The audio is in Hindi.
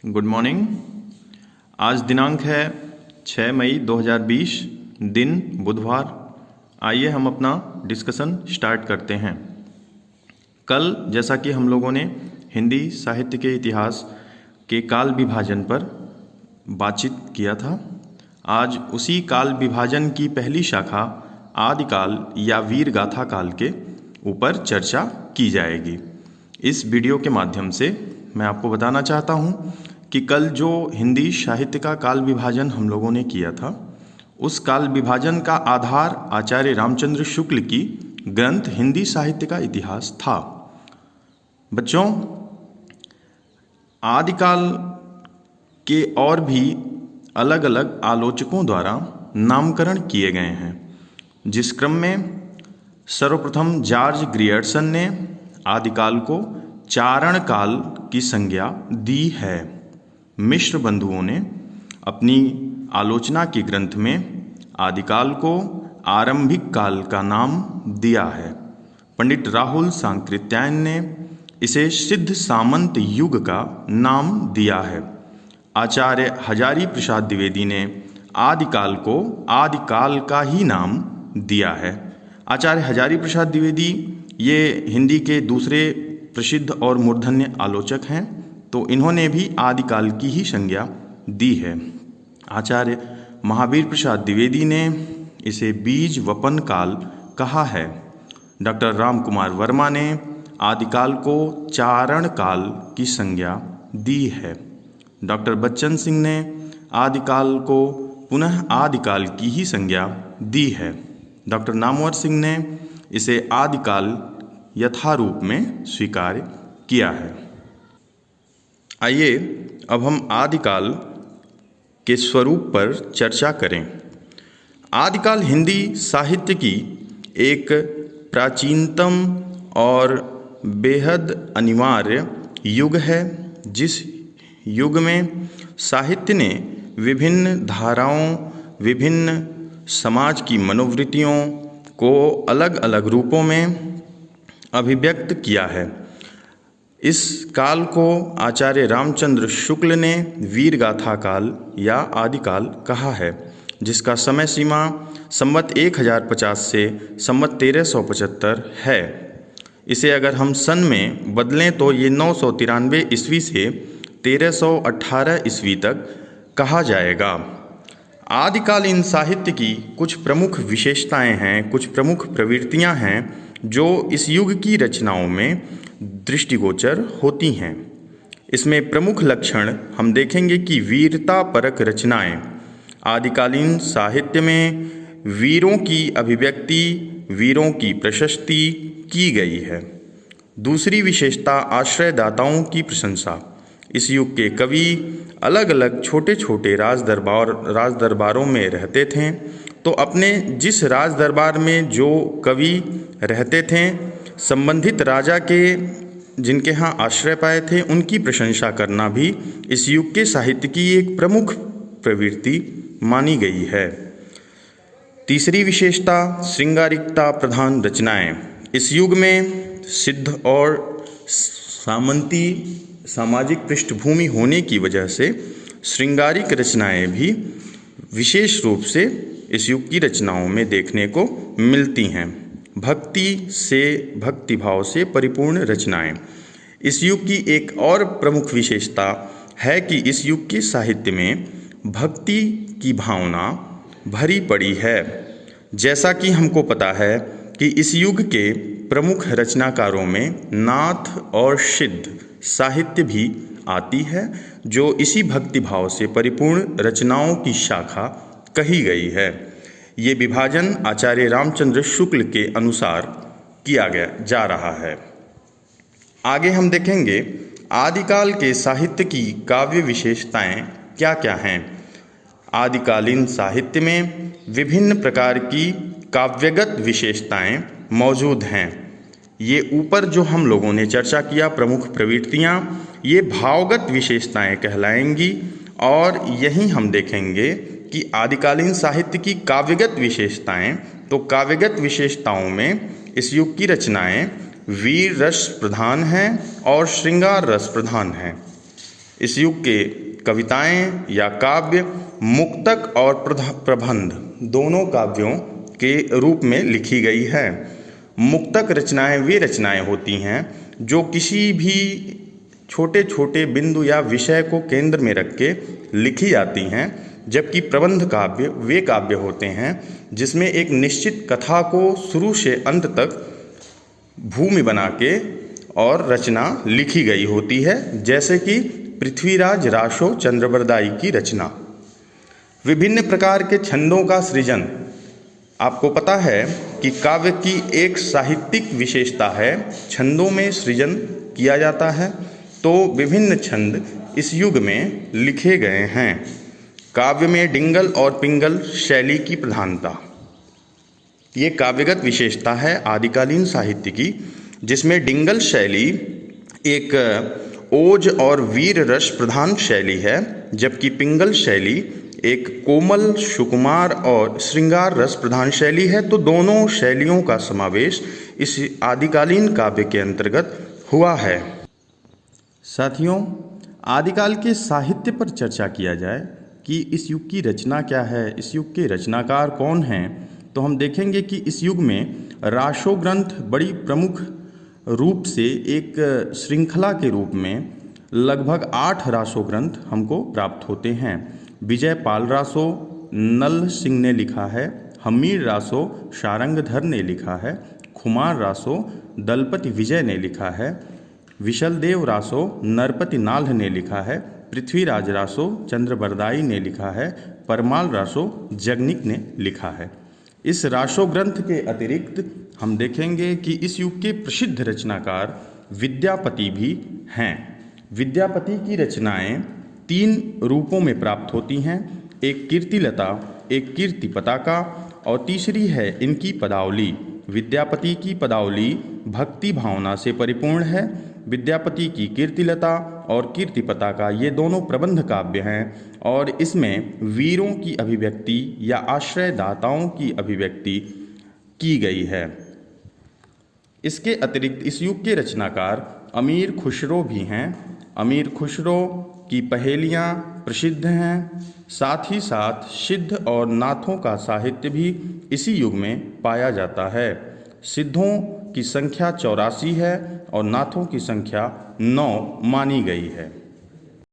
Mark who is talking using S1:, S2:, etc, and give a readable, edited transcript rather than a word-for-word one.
S1: Good morning. आज दिनांक है 6 मई 2020, दिन बुधवार। आइए हम अपना डिस्कशन स्टार्ट करते हैं। कल जैसा कि हम लोगों ने हिंदी साहित्य के इतिहास के काल विभाजन पर बातचीत किया था, आज उसी काल विभाजन की पहली शाखा आदिकाल या वीर गाथा काल के ऊपर चर्चा की जाएगी। इस वीडियो के माध्यम से मैं आपको बताना चाहता हूँ कि कल जो हिंदी साहित्य का काल विभाजन हम लोगों ने किया था, उस काल विभाजन का आधार आचार्य रामचंद्र शुक्ल की ग्रंथ हिंदी साहित्य का इतिहास था। बच्चों, आदिकाल के और भी अलग अलग आलोचकों द्वारा नामकरण किए गए हैं, जिस क्रम में सर्वप्रथम जॉर्ज ग्रियर्सन ने आदिकाल को चारण काल की संज्ञा दी है। मिश्र बंधुओं ने अपनी आलोचना के ग्रंथ में आदिकाल को आरंभिक काल का नाम दिया है। पंडित राहुल सांकृत्यायन ने इसे सिद्ध सामंत युग का नाम दिया है। आचार्य हजारी प्रसाद द्विवेदी ने आदिकाल को आदिकाल का ही नाम दिया है। आचार्य हजारी प्रसाद द्विवेदी ये हिंदी के दूसरे प्रसिद्ध और मूर्धन्य आलोचक हैं, तो इन्होंने भी आदिकाल की ही संज्ञा दी है। आचार्य महावीर प्रसाद द्विवेदी ने इसे बीज वपन काल कहा है। डॉक्टर राम कुमार वर्मा ने आदिकाल को चारण काल की संज्ञा दी है। डॉक्टर बच्चन सिंह ने आदिकाल को पुनः आदिकाल की ही संज्ञा दी है। डॉक्टर नामवर सिंह ने इसे आदिकाल यथारूप में स्वीकार किया है। आइए अब हम आदिकाल के स्वरूप पर चर्चा करें। आदिकाल हिंदी साहित्य की एक प्राचीनतम और बेहद अनिवार्य युग है, जिस युग में साहित्य ने विभिन्न धाराओं, विभिन्न समाज की मनोवृत्तियों को अलग अलग रूपों में अभिव्यक्त किया है। इस काल को आचार्य रामचंद्र शुक्ल ने वीरगाथा काल या आदिकाल कहा है, जिसका समय सीमा संवत 1050 से संवत 1375 है। इसे अगर हम सन में बदलें तो ये 993 ईस्वी से 1318 ईस्वी तक कहा जाएगा। आदिकालीन साहित्य की कुछ प्रमुख विशेषताएं हैं, कुछ प्रमुख प्रवृत्तियां हैं जो इस युग की रचनाओं में दृष्टिगोचर होती हैं। इसमें प्रमुख लक्षण हम देखेंगे कि वीरता परक रचनाएं। आदिकालीन साहित्य में वीरों की अभिव्यक्ति, वीरों की प्रशस्ति की गई है। दूसरी विशेषता आश्रयदाताओं की प्रशंसा। इस युग के कवि अलग अलग छोटे छोटे राज दरबारों में रहते थे, तो अपने जिस राज दरबार में जो कवि रहते थे, संबंधित राजा के जिनके यहाँ आश्रय पाए थे, उनकी प्रशंसा करना भी इस युग के साहित्य की एक प्रमुख प्रवृत्ति मानी गई है। तीसरी विशेषता श्रृंगारिकता प्रधान रचनाएं। इस युग में सिद्ध और सामंती सामाजिक पृष्ठभूमि होने की वजह से श्रृंगारिक रचनाएं भी विशेष रूप से इस युग की रचनाओं में देखने को मिलती हैं। भक्तिभाव से परिपूर्ण रचनाएं। इस युग की एक और प्रमुख विशेषता है कि इस युग के साहित्य में भक्ति की भावना भरी पड़ी है। जैसा कि हमको पता है कि इस युग के प्रमुख रचनाकारों में नाथ और सिद्ध साहित्य भी आती है, जो इसी भक्तिभाव से परिपूर्ण रचनाओं की शाखा कही गई है। ये विभाजन आचार्य रामचंद्र शुक्ल के अनुसार किया गया जा रहा है। आगे हम देखेंगे आदिकाल के साहित्य की काव्य विशेषताएं क्या क्या हैं। आदिकालीन साहित्य में विभिन्न प्रकार की काव्यगत विशेषताएं मौजूद हैं। ये ऊपर जो हम लोगों ने चर्चा किया प्रमुख प्रवृत्तियां, ये भावगत विशेषताएं कहलाएंगी, और यही हम देखेंगे कि आदिकालीन साहित्य की काव्यगत विशेषताएं, तो काव्यगत विशेषताओं में इस युग की रचनाएं वीर रस प्रधान हैं और श्रृंगार रस प्रधान हैं। इस युग के कविताएं या काव्य मुक्तक और प्रबंध दोनों काव्यों के रूप में लिखी गई है। मुक्तक रचनाएं वे रचनाएं होती हैं जो किसी भी छोटे छोटे बिंदु या विषय को केंद्र में रख के लिखी जाती हैं, जबकि प्रबंध काव्य वे काव्य होते हैं जिसमें एक निश्चित कथा को शुरू से अंत तक भूमि बना के और रचना लिखी गई होती है, जैसे कि पृथ्वीराज रासो चंद्रबरदाई की रचना। विभिन्न प्रकार के छंदों का सृजन। आपको पता है कि काव्य की एक साहित्यिक विशेषता है छंदों में सृजन किया जाता है, तो विभिन्न छंद इस युग में लिखे गए हैं। काव्य में डिंगल और पिंगल शैली की प्रधानता। ये काव्यगत विशेषता है आदिकालीन साहित्य की, जिसमें डिंगल शैली एक ओज और वीर रस प्रधान शैली है, जबकि पिंगल शैली एक कोमल, सुकुमार और श्रृंगार रस प्रधान शैली है। तो दोनों शैलियों का समावेश इस आदिकालीन काव्य के अंतर्गत हुआ है। साथियों, आदिकाल के साहित्य पर चर्चा किया जाए कि इस युग की रचना क्या है, इस युग के रचनाकार कौन हैं, तो हम देखेंगे कि इस युग में रासो ग्रंथ बड़ी प्रमुख रूप से एक श्रृंखला के रूप में लगभग 8 रासो ग्रंथ हमको प्राप्त होते हैं। विजयपाल रासो नल सिंह ने लिखा है, हमीर रासो शारंगधर ने लिखा है, खुमार रासो दलपति विजय ने लिखा है, विशलदेव रासो नरपति नाल्ह ने लिखा है, पृथ्वीराज रासो चंद्रबरदाई ने लिखा है, परमाल रासो जगनिक ने लिखा है। इस रासो ग्रंथ के अतिरिक्त हम देखेंगे कि इस युग के प्रसिद्ध रचनाकार विद्यापति भी हैं। विद्यापति की रचनाएं 3 रूपों में प्राप्त होती हैं, एक कीर्तिलता, एक कीर्ति पताका और तीसरी है इनकी पदावली। विद्यापति की पदावली भक्ति भावना से परिपूर्ण है। विद्यापति की कीर्तिलता और कीर्ति पताका ये दोनों प्रबंध काव्य हैं और इसमें वीरों की अभिव्यक्ति या आश्रयदाताओं की अभिव्यक्ति की गई है। इसके अतिरिक्त इस युग के रचनाकार अमीर खुसरो भी हैं। अमीर खुसरो की पहेलियाँ प्रसिद्ध हैं। साथ ही साथ सिद्ध और नाथों का साहित्य भी इसी युग में पाया जाता है। सिद्धों की संख्या 84 है और नाथों की संख्या 9 मानी गई है।